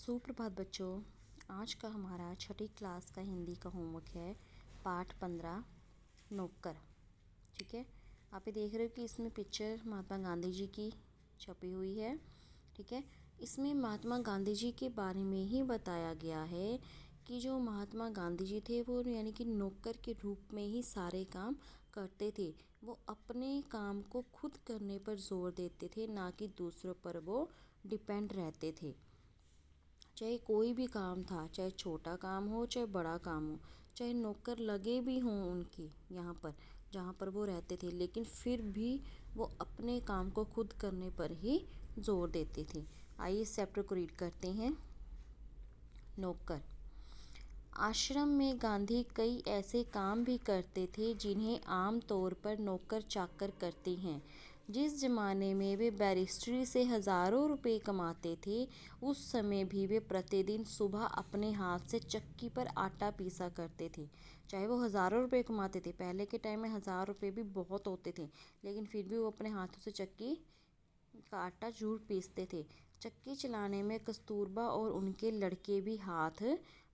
सुप्रभात बच्चों। आज का हमारा छठी क्लास का हिंदी का होमवर्क है पाठ 15 नौकर। ठीक है, आप ये देख रहे हो कि इसमें पिक्चर महात्मा गांधी जी की छपी हुई है। ठीक है, इसमें महात्मा गांधी जी के बारे में ही बताया गया है कि जो महात्मा गांधी जी थे वो यानी कि नौकर के रूप में ही सारे काम करते थे। वो अपने काम को खुद करने पर जोर देते थे, ना कि दूसरों पर वो डिपेंड रहते थे। चाहे कोई भी काम था, चाहे छोटा काम हो चाहे बड़ा काम हो, चाहे नौकर लगे भी हों उनके यहाँ पर जहाँ पर वो रहते थे, लेकिन फिर भी वो अपने काम को खुद करने पर ही जोर देते थे। आइए इस चैप्टर को रीड करते हैं। नौकर। आश्रम में गांधी कई ऐसे काम भी करते थे जिन्हें आम तौर पर नौकर चाकर करते हैं। जिस ज़माने में वे बैरिस्टरी से हज़ारों रुपए कमाते थे, उस समय भी वे प्रतिदिन सुबह अपने हाथ से चक्की पर आटा पीसा करते थे। चाहे वो हज़ारों रुपए कमाते थे, पहले के टाइम में 1000 रुपये भी बहुत होते थे, लेकिन फिर भी वो अपने हाथों से चक्की का आटा जरूर पीसते थे। चक्की चलाने में कस्तूरबा और उनके लड़के भी हाथ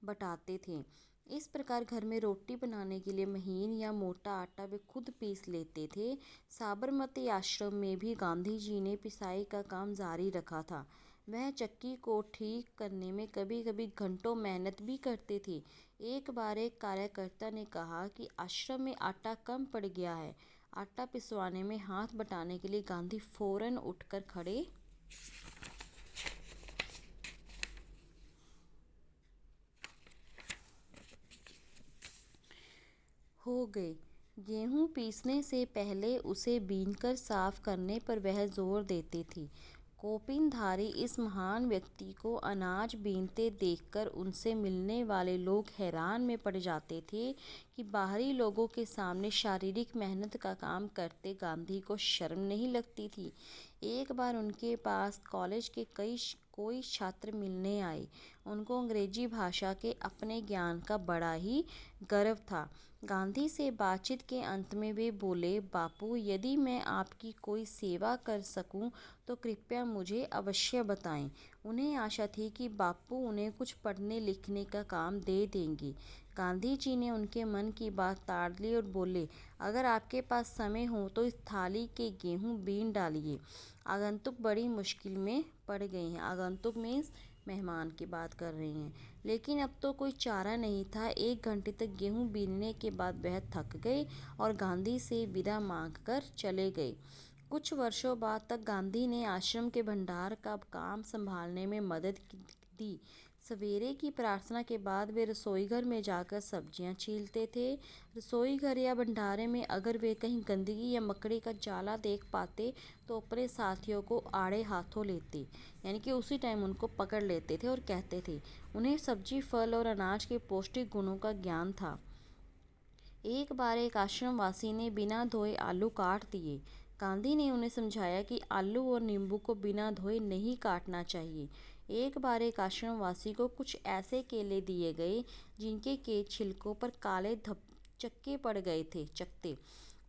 बटाते थे। इस प्रकार घर में रोटी बनाने के लिए महीन या मोटा आटा वे खुद पीस लेते थे। साबरमती आश्रम में भी गांधी जी ने पिसाई का काम जारी रखा था। वह चक्की को ठीक करने में कभी कभी घंटों मेहनत भी करते थे। एक बार एक कार्यकर्ता ने कहा कि आश्रम में आटा कम पड़ गया है। आटा पिसवाने में हाथ बटाने के लिए गांधी फौरन उठकर खड़े हो गए। गेहूं पीसने से पहले उसे बीनकर साफ करने पर वह जोर देती थी। कोपिनधारी इस महान व्यक्ति को अनाज बीनते देखकर उनसे मिलने वाले लोग हैरान में पड़ जाते थे कि बाहरी लोगों के सामने शारीरिक मेहनत का काम करते गांधी को शर्म नहीं लगती थी। एक बार उनके पास कॉलेज के कोई छात्र मिलने आए। उनको अंग्रेजी भाषा के अपने ज्ञान का बड़ा ही गर्व था। गांधी से बातचीत के अंत में वे बोले, बापू, यदि मैं आपकी कोई सेवा कर सकूं तो कृपया मुझे अवश्य बताएं। उन्हें आशा थी कि बापू उन्हें कुछ पढ़ने लिखने का काम दे देंगे। गांधी जी ने उनके मन की बात ताड़ ली और बोले, अगर आपके पास समय हो तो इस थाली के गेहूं बीन डालिए। आगंतुक बड़ी मुश्किल में पड़ गए हैं। आगंतुक मीन्स मेहमान की बात कर रहे हैं। लेकिन अब तो कोई चारा नहीं था। 1 घंटे तक गेहूं बीनने के बाद वह थक गए और गांधी से विदा मांगकर चले गए। कुछ वर्षों बाद तक गांधी ने आश्रम के भंडार का काम संभालने में मदद दी। सवेरे की प्रार्थना के बाद वे रसोईघर में जाकर सब्जियां छीलते थे। रसोईघर या भंडारे में अगर वे कहीं गंदगी या मकड़ी का जाला देख पाते तो अपने साथियों को आड़े हाथों लेते, यानी कि उसी टाइम उनको पकड़ लेते थे और कहते थे। उन्हें सब्जी, फल और अनाज के पौष्टिक गुणों का ज्ञान था। एक बार एक आश्रमवासी ने बिना धोए आलू काट दिए। गांधी ने उन्हें समझाया कि आलू और नींबू को बिना धोए नहीं काटना चाहिए। एक बार एक आश्रमवासी को कुछ ऐसे केले दिए गए जिनके के छिलकों पर काले चक्के पड़ गए थे चकते।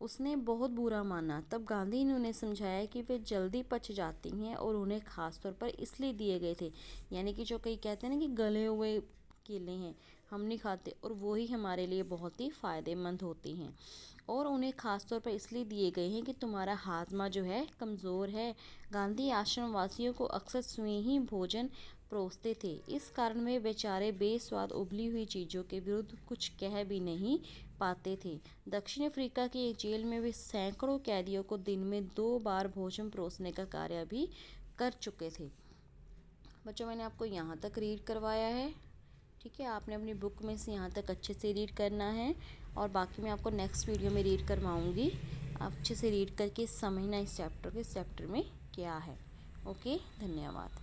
उसने बहुत बुरा माना। तब गांधी ने उन्हें समझाया कि वे जल्दी पच जाती हैं और उन्हें खास तौर पर इसलिए दिए गए थे, यानी कि जो कई कहते हैं ना कि गले हुए केले हैं हम नहीं खाते, और वो ही हमारे लिए बहुत ही फ़ायदेमंद होते हैं। और उन्हें ख़ास तौर पर इसलिए दिए गए हैं कि तुम्हारा हाजमा जो है कमज़ोर है। गांधी आश्रम वासियों को अक्सर स्वयं ही भोजन परोसते थे। इस कारण वे बेचारे बेस्वाद उबली हुई चीज़ों के विरुद्ध कुछ कह भी नहीं पाते थे। दक्षिण अफ्रीका की एक जेल में वे सैकड़ों कैदियों को दिन में 2 बार भोजन परोसने का कार्य भी कर चुके थे। बच्चों, मैंने आपको यहाँ तक रीड करवाया है। ठीक है, आपने अपनी बुक में से यहाँ तक अच्छे से रीड करना है और बाकी मैं आपको नेक्स्ट वीडियो में रीड करवाऊँगी। आप अच्छे से रीड करके समझना इस चैप्टर में क्या है। ओके, धन्यवाद।